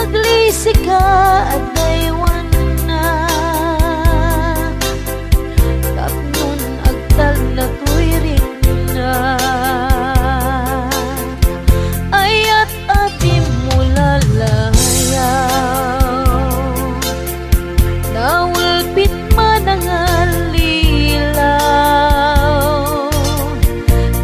Aglisi ka at daywan na tapnon agtag na tuwiring na ayat abim mula layaw nawulpit manangal lilaw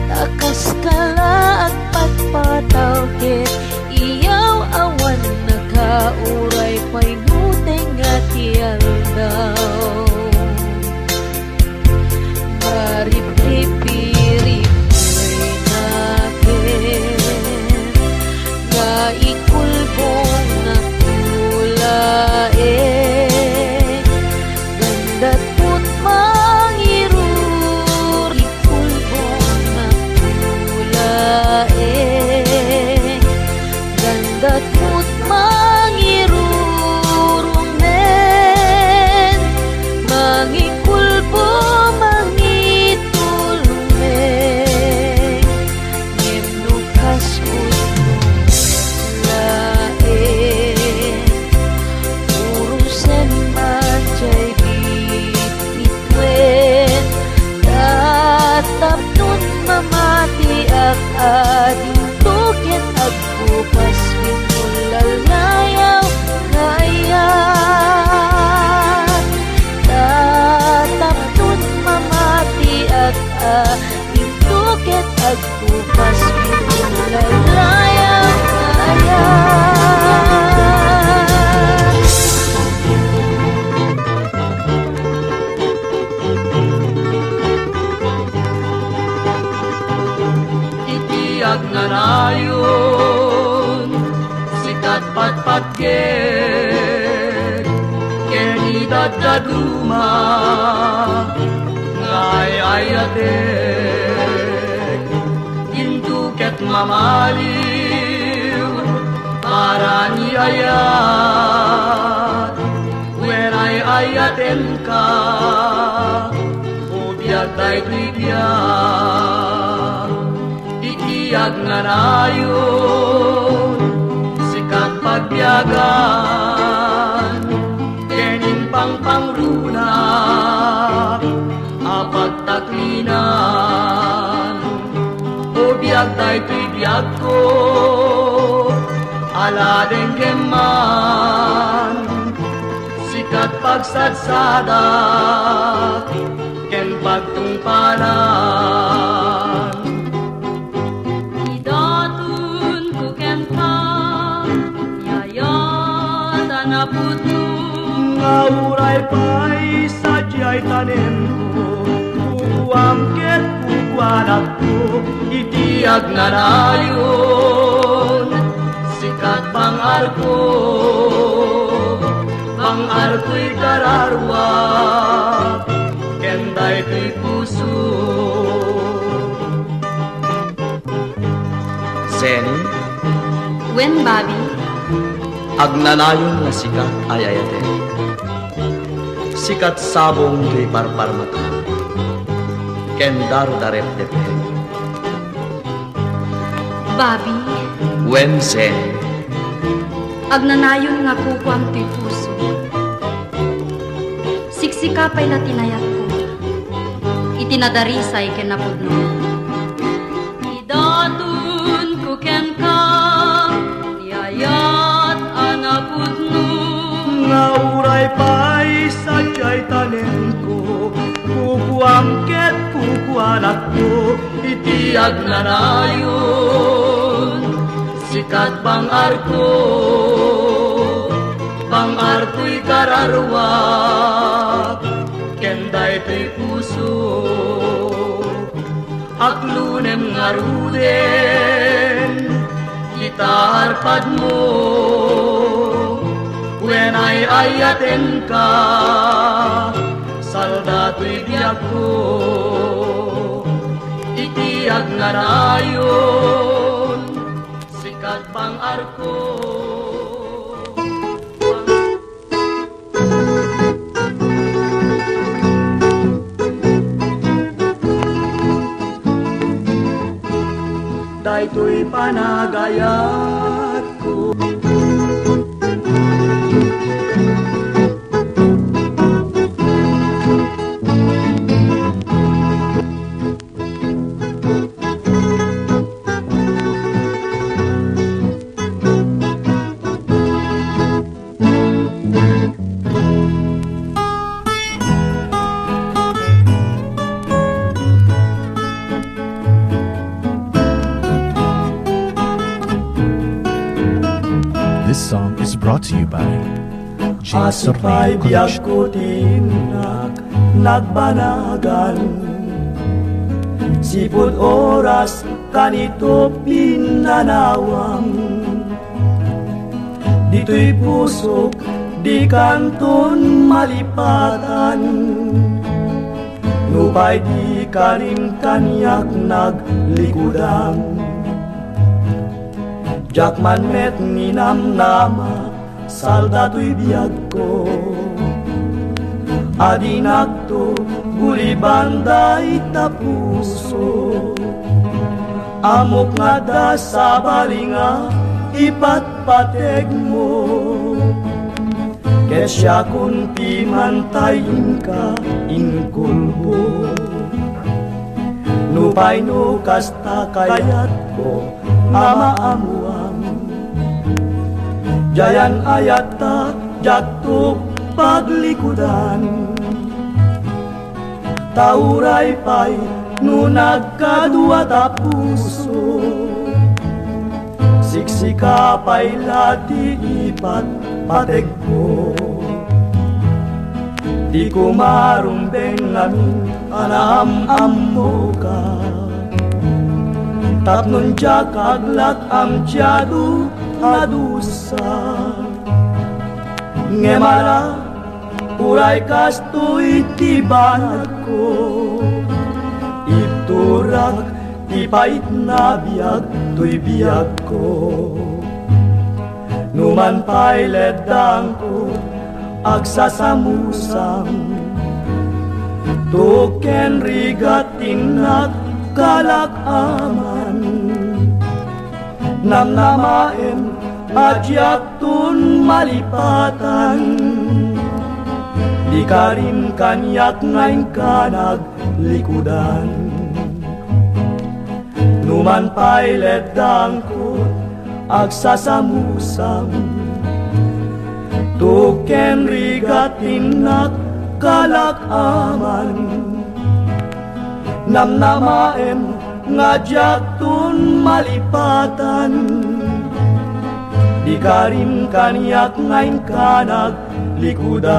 takas kala at pagpataw ket iyaw awan nakauray pa'y nuteng at yaldaw marip-rip-rip-rip-rip nakin nga ikulbong nakulae ganda't put mangirur ikulbong nakulae ganda't put mangirurong men mangikulbo mangitulmen ngem nukas lae urusen macay bitbitwen tatap nun mamati ak ading tuket agbukas lalayaw ngayan tatap nun mamati at ituket agbukas lalayaw ngayan itiag na rayon patpatget keni dadaduma ngay ayatek intuket mamaliw para ni ayat when ay ayaten ka ubiag day tribiyag ikiag na rayon pagbiagan kening pangpangruna apagtaklinan o biag tay biag ko ala dengkeman sikat pagsadsada ken pagtungpalan ngauray pa'y sadyay tanem ko kukuamket kukuanak ko itiag na rayon sikat pang-arko pang-arko'y kararwa kenday to'y puso Zen Wen Bobby agnanayon nga sikat ay ayate sikat sabong to'y parparmata ken darudarep depe Bobby wen Zen agnanayon nga kukuam to'y puso siksika pa'y natinayat ko itinadarisay ken napudno idatun ko ken ka yayat anapudno ngauray pa'y sadyay tanem ko kukuamket kukuanak ko itiag na rayon sikat pang-arko pang-arko'y kararwa kenday to'y puso aklunem nga ruden itaarpad mo when ay ayaten ka salda to'y biag ko itiag na rayon sikat pang-arko dahito'y panagayat ko brought to you by J. Asipay Sorneo biyag Collection. ko tinak nagbanagan. Sipod oras kanito pinanawang. Dito'y pusok di kanton malipatan. Nupay di karim kanyak naglikudan. Jakman met ninam nama saldato'y biyag ko. Adinak to guli banday tapuso. Amok nga da sa balinga ipatpateg mo. Kesya kun pimantayin ka inkulbo. Nupay no kasta kayat ko amaamuang. Jayan ayata jatuh paglikudan. Tauray pay nunag kadua tapuso. Siksika pay lati ipat pateg ko. Di ko marumbeng amin anam mo ka. Tapnon jak aglat amtiadu adusa. Ngemara uray kasto itibanat ko. Iturak ipait na biyag to'y biyag ko. Numan pa'y ledang ko agsasamusang. Tuken rigating kalakaman. Namnamaen adyak tun malipatan. Di ka rin kanyak ngayon ka naglikudan. Numan pa'y ledang ko agsasamusang. Tuken rigatin kalakaman. Namnamaen ngajak tun malipatan. Di ka rin kanyak ngayon ka naglikudan.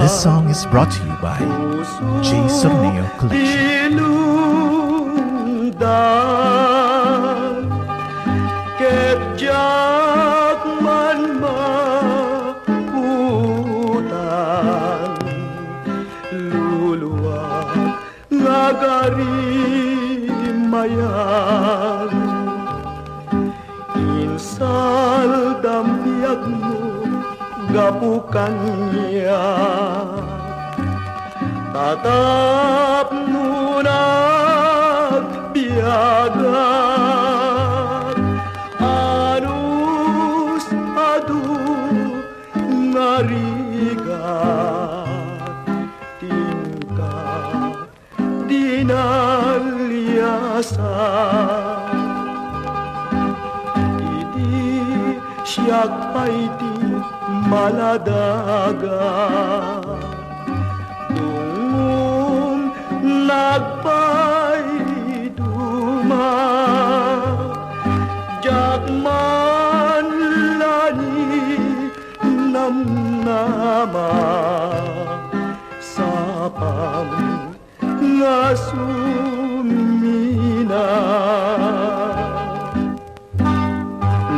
This song is brought to you by J. Sorneo Collection. Ketjak man maputan. Luluwag ngagarimayan. Insal dambiag mo gapukan niya. Tatap nunag biyagat. Anus adu ngarigat. Tingka dinaliasan. Idi siyak paiti maladaga. Tungong nagpay duma. Jakman lani namnama. Sapam nga sumina.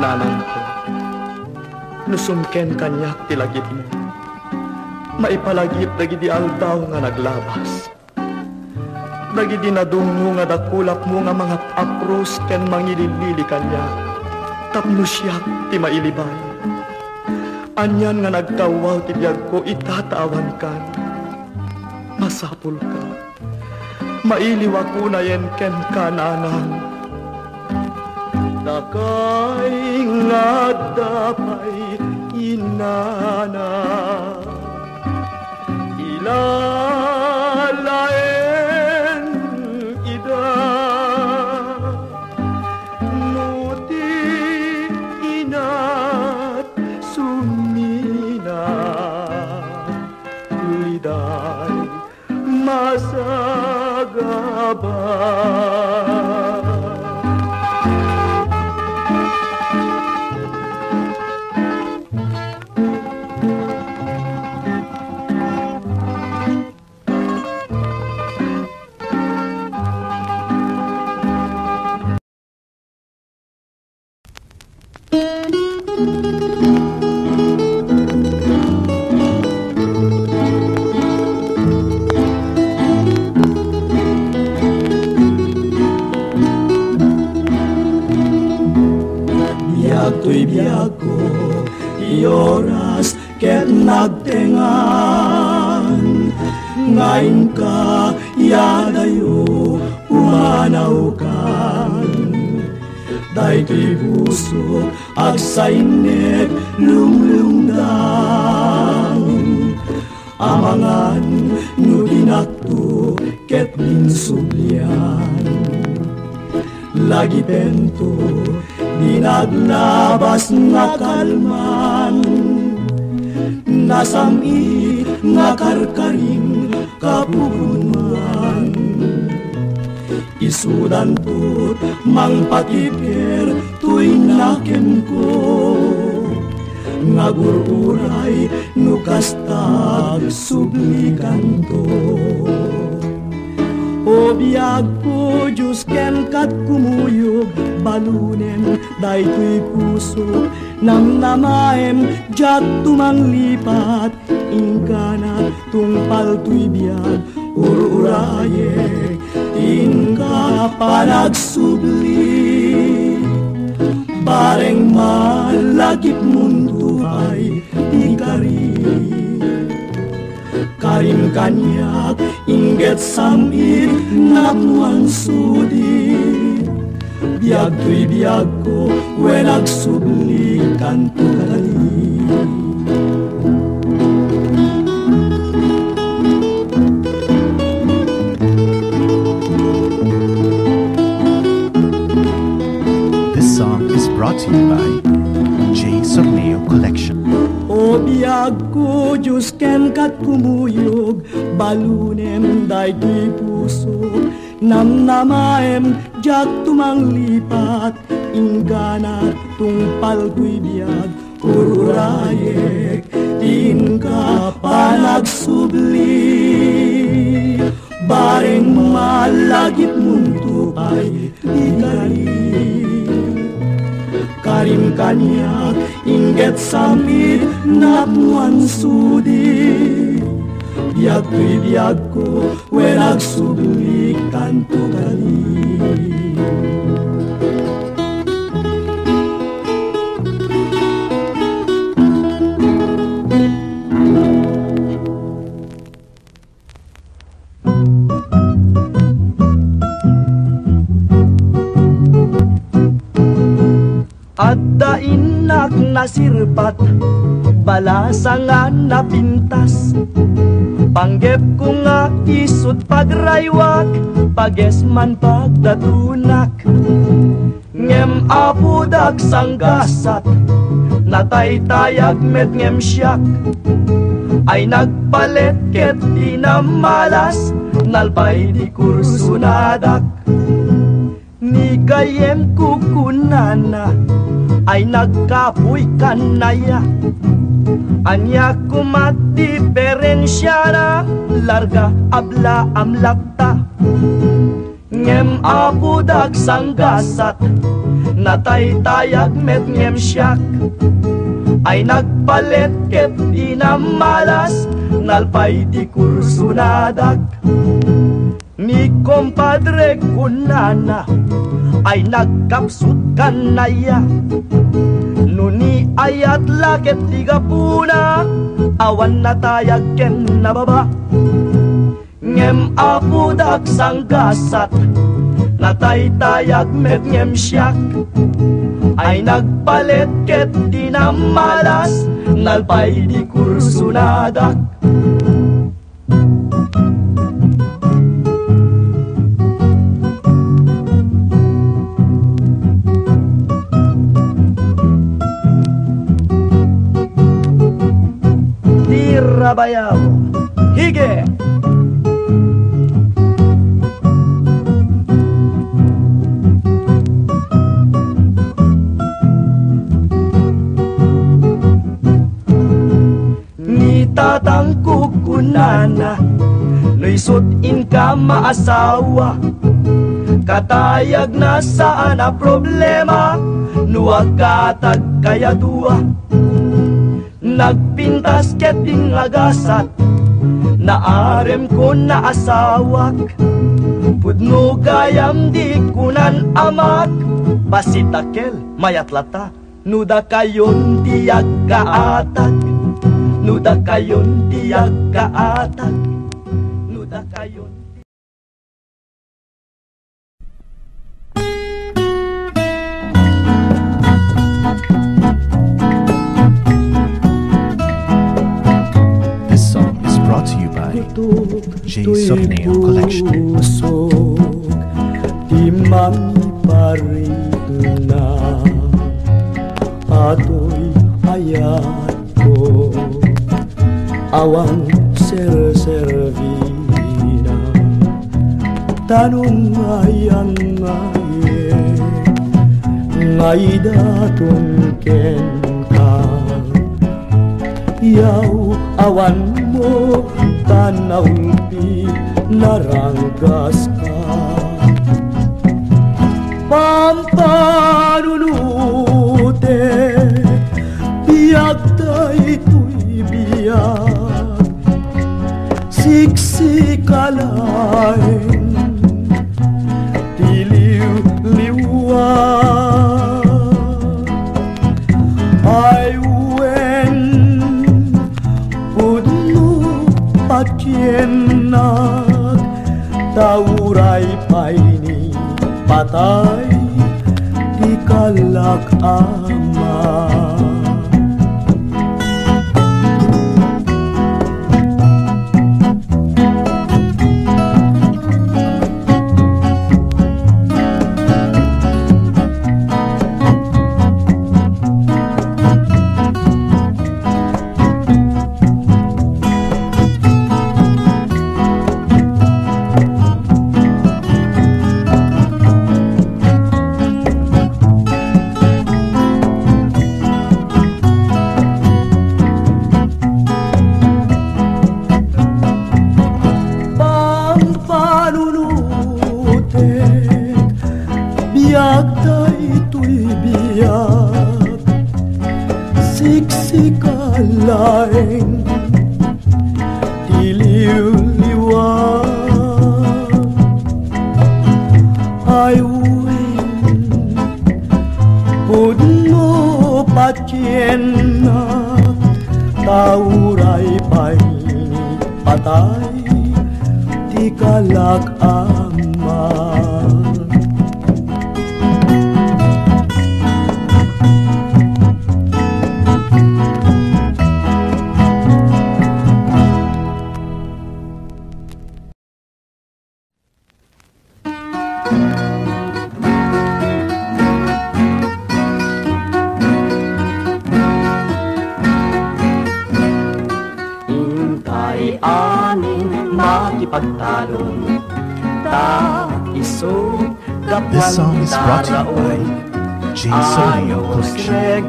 Nanang ko nusumken kanyak tilagip mo. Maipalagip dagiti aldaw nga naglabas. Dagiti nadungo nga dakulap mo nga mga apros ken mangililili kanya. Tapno siyak ti mailibay. Anyan nga nagtawaw ti biyag ko itatawan kan. Masapul ka. Mailiwa ko na yen ken kananang. dakay nga dapay inana ilalaen ida nuti inat sumina liday masagaba. To'y biyag ko, ioras ket nagtengan. Ngayon ka, yadayo, umanaw kan. Day to'y puso, agsainet, lumlungdang. Amangan, nudinakto, ket ninsublian. Lagi bento, di naglabas nga kalman, nasamit nga karkaring kapunuan. Isudan to't mang patiker to'y nakem ko, nga gururay nukastag sublikan to. O biyag ko, Diyos ken kat kumuyog, balunen, day to'y puso, nang namaem, jat tumanglipat, ingkana, tungpal to'y biyag, ururaye, ingka panagsubli. Bareng malagip mundo ay ikari. Karim kanyak, inget samit, napuan sudi. Biag to'y biag ko, wenag subli kanto kali. This song is brought to you by J. Sorneo Collection. O biyag ko, Diyos ken kat kumuyog, balunem day to'y puso, namnamaem, jak tumanglipat, ingana, tungpal to'y biyag, ururayek, tingka panagsubli. Bareng malagip mundo ay ikali. Karim kanyak, inget samit, napuan sudi. Biag to'y biag ko, wenag subli kanto kali. Adda inak nasirpat, balasangan napintas. Panggep ko nga isut pagraywak, pagesman pagdatunak. Ngem apudak sanggasat, nataytayag met ngem siyak. Ay nagpalet ket di namalas, nalpay di kursunadak. Ni kayem kukunana, ay nagkapoy kanaya. Anya kumat diferensya na, larga abla amlakta. Ngem apudag sanggasat, nataytayag met ngem siyak. Ay nagpalet ket di namalas, nalpay di kursunadak. Ni kompadre kunana, ay nagkapsut kanaya. Nuni ayat laket tiga puna, awan natayag ken nababa. Ngem apudak sanggasat, nataytayag met ngem siyak ay nagpalit ket di na malas nalpay di kursunadak. Tirabayaw, hige! Tatang kukunana Nuisot in ka maasawa Katayag na saan na problema Nuwagkatag kaya dua Nagpintas keting agasat Naarem ko na asawak Pudno gayam di kunan amak Pasitakel mayatlata Nuda kayon tiyag kaatag Nuda kayon tiyag kaatag Nuda kayon. This song is brought to you by J. Sorneo Collection. Di man parin na ato'y hayat ko Awan ser-servina Tanong ngayon ngayon Ngay datong ken ka Yaw awan mo Tanaw di naranggas ka Pampanunute Biag tayo biyak Siksikalain Diliw-liwag Ay wen Pudno patyenag Tauray paini patay Di kalak ama Siksikalain Diliw-liwag Ay uwin Pudno patyenak Tauray paini patay Di kalak ama Pagtalon ta iso This song is brought to you by J. Sorneo Collection.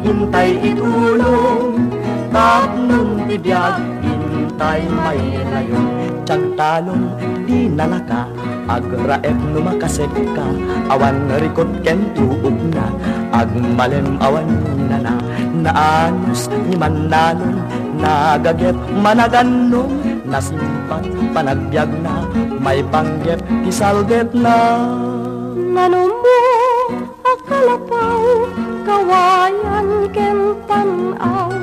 Hintay itulong tapnon tibiyag hintay may layon Tiyagtalon di nalaka agraep numakasek ka awan rikot ken tuog na agmalem awan na naanos ni manalon nagagep managanong nasimpan panagbiag na may panggep kisalget na Nanumbo akalapaw kawayan ken panaw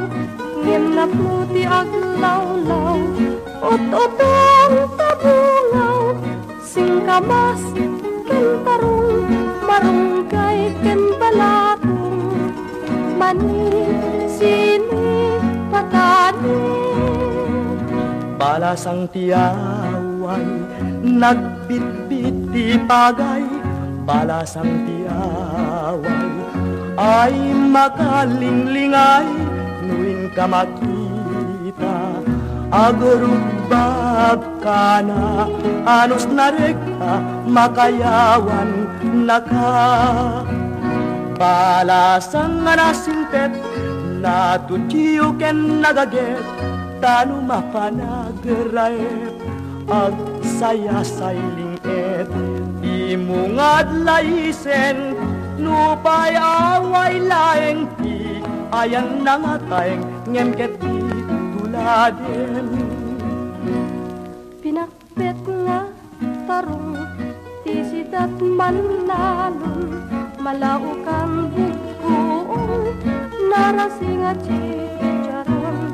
ngem napnuti aglawlaw ot-otong tabungaw singkabas ken ken tarong marunggay ken balakong mani sini patani. Balasang tiyaway nagbitbit di pagay, balasang tiyaway ay makalinglingay. Nuin ka makita agurubab ka na, anos na reka makayawan naka. Balasang anasintet na tujiyo ken nagaget, tanu mapanagaraep ag saya sailing et. Imungad laisen nupay away laeng ti ayan nangatayeng ngemket ti tuladen. Pinakbet nga tarong ti sidat manlalon, malaukan bukuong narasing at chicharon.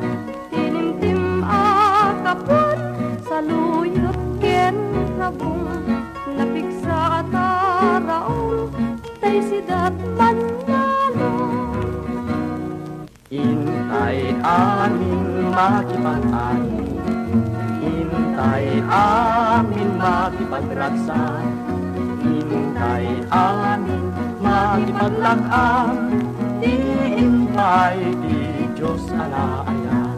Tinimtim akapon sa luyot ken rabong, napigsa at araon tay sidat manlalon. Intay amin makipag-ani, intay amin makipagraksa, intay amin makipaglag-am, intay di Diyos alaayan.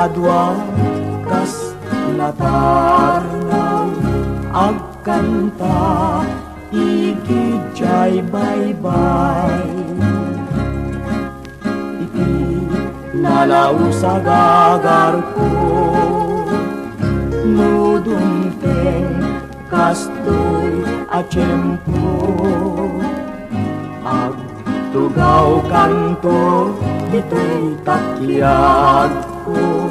Adwa kas natarnaw agkanta ikijay baybay. Iti nalaw sa gagar ko nudumpeng kastoy at tiyempo. Agtugaw kanto ito'y takyag ko,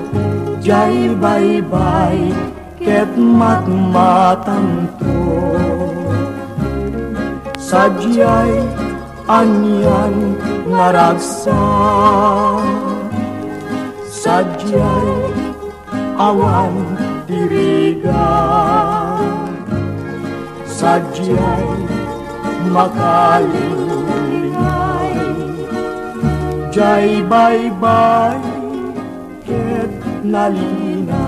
jay baybay ket matmatanto. Sadyay anyan ngaragsa, sadyay awan tiriga, sadyay makalingay, jay baybay ket nalina.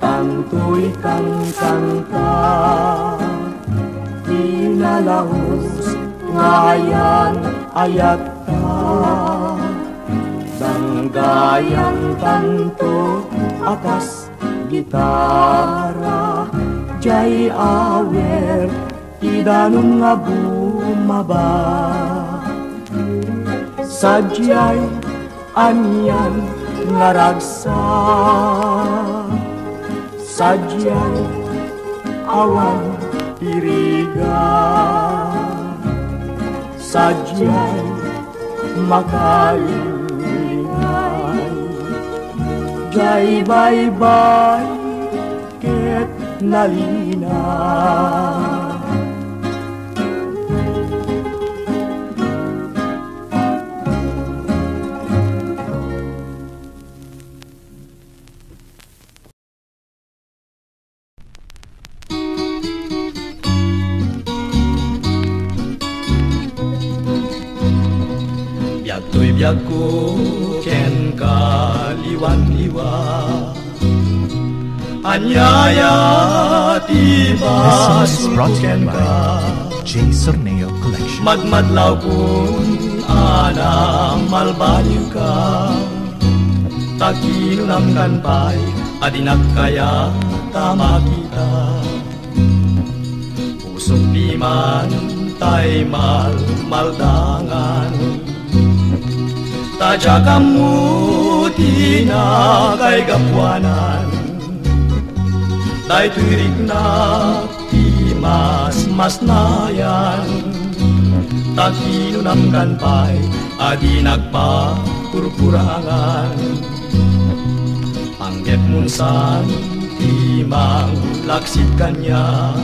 Tanto'y kang-kanta, inalahos ngayan ayat ta. Danggayan tanto akas gitara, jay awer idanong nga bumaba. Sadyay anyan ngaragsa, sadyay awan tiriga, sadyay makalingay, jay baybay ket nalina. To'y biyag ko ken kaliwan-liwa anyaya ti This song is basul brought to ken you ka by J. Sorneo Collection. Madmadlaw kung anang malbaliw ka Takinunam kanpay adinak kaya tama kita Pusok piman tay maldangan Tadya kamu tina kay gapuanan Day tuirik na mas nayan Takinunam kanpay adi nagpapurpurangan Anggep munsan timang laksit kanya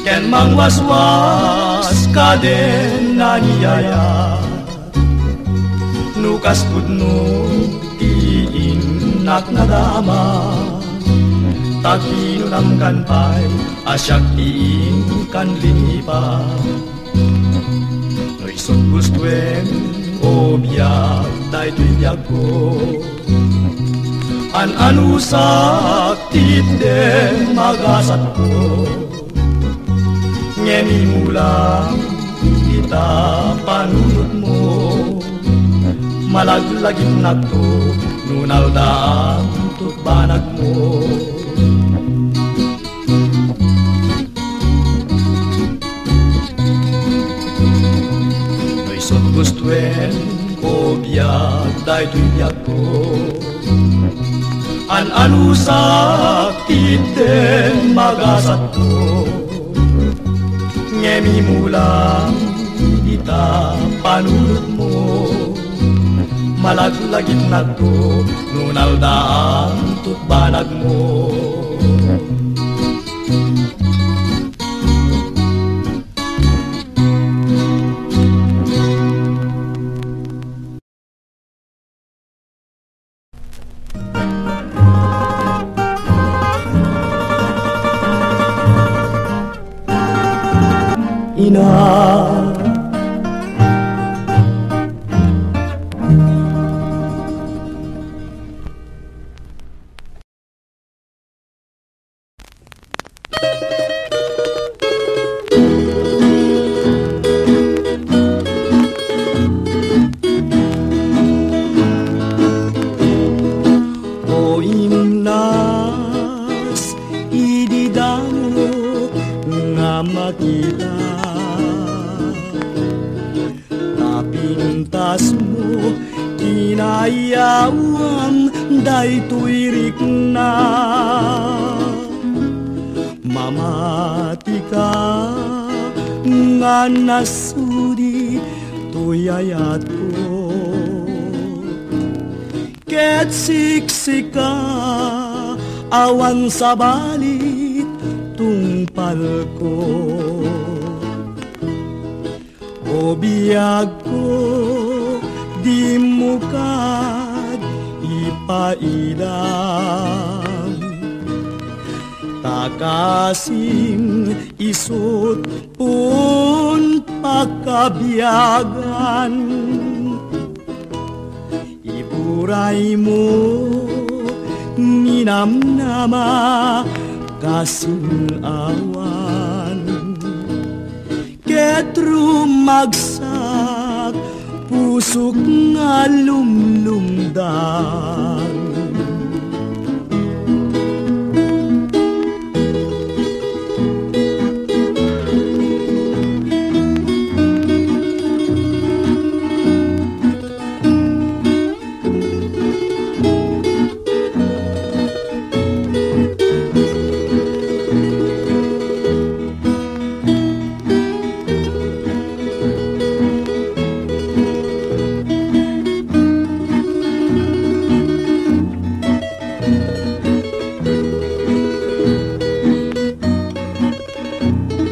Ken mangwaswas ka din naniyaya Nukas pudno iinak na dama Takinunam kanpay asyak iin kan linipa No'y sutgustuen o biyag day tuy biyag ko An-anusak titde magasat ko Ngemi mulang kita panunod mo Malaglagim na to nunal daan tutbanag mo Gustuen ko biyag day tuy biyag ko An-anusak tite magasat ko Ngemi mulang ita panunod mo Malaglagit na to nunal daan tutbanag mo makita Napintas mo kinayawang daytoy rikna Mamati ka nga nasudi tuyayat ko Ket siksika awan sa balit tungpal ko O biyag ko di mo kad ipailang Takasim isot pun pakabiyagan Iburay mo ninamnama kasinawan Ket rumagsak pusok nga lumlumdan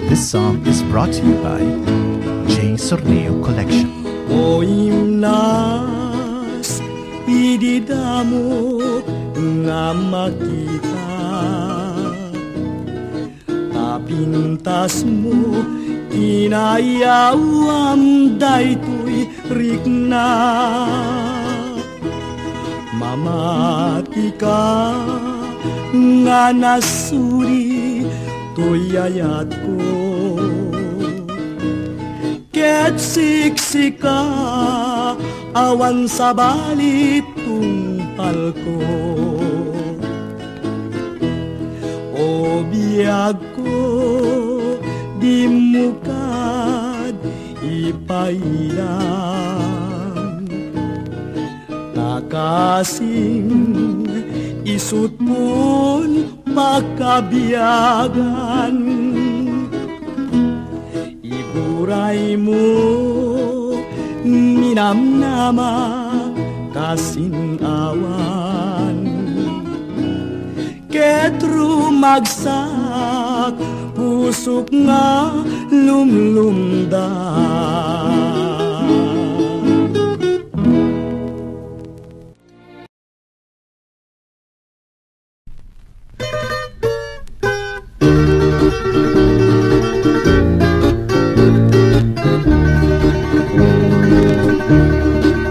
This song is brought to you by J. Sorneo Collection. O imnas, ididamo nga makita Tapintas mo, inayawam daytoy rikna. Mamati ka nga nasuri tuyayat ko. Ket siksika awan sa balit tungpal ko. O biyag ko di mukad ipailang, nakasing isut pun pakabiyagan. Iburay mo minamnama kasinawan. Ket rumagsak pusok nga lumlumdan.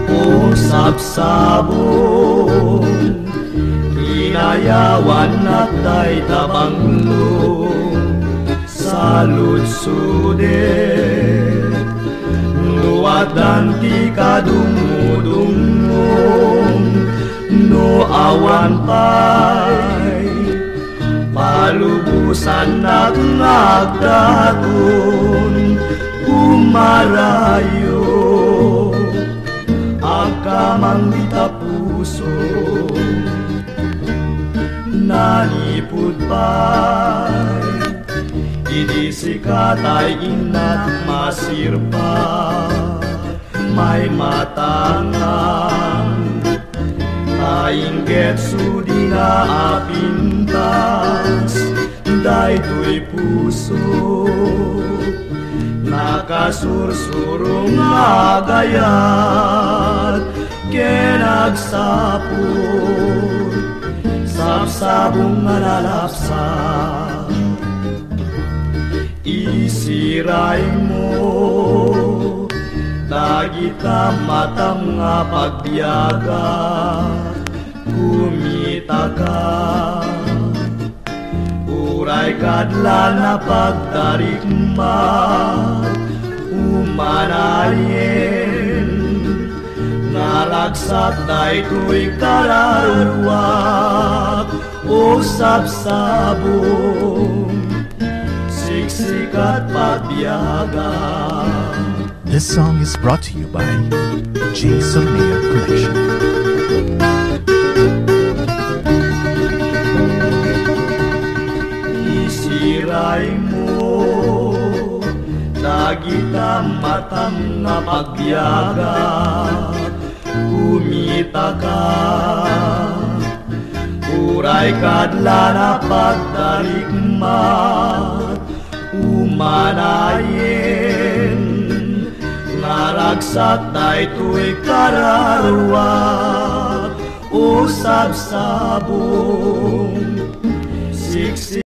O sabsabong inayawan na tay tabanglong sa lutsudet, nuwatan ti kadumudumong no awan pay palubusan at nagdaton umarayo ang kamang ditapuso. Nalipod pa'y idi sikatay inat masirpa, may matangang tayong getso di na apintas, daytoy puso nakasursurong agayat kenagsapon sabsabong nalalapsan. Isiray mo dagita matam nga pagbiyaga, kumita ka uray kadla na pagtarikma umanayin. Naragsat daytoy kararuak o sabsabong siksikat pagbiyaga. This song is brought to you by J. Sorneo Collection. Isiray mo dagita matam nga pagbiyaga, kumita ka uray kadla na pagtarikmat umanayin. Naragsak daytoy kararuak o sabsabong siksik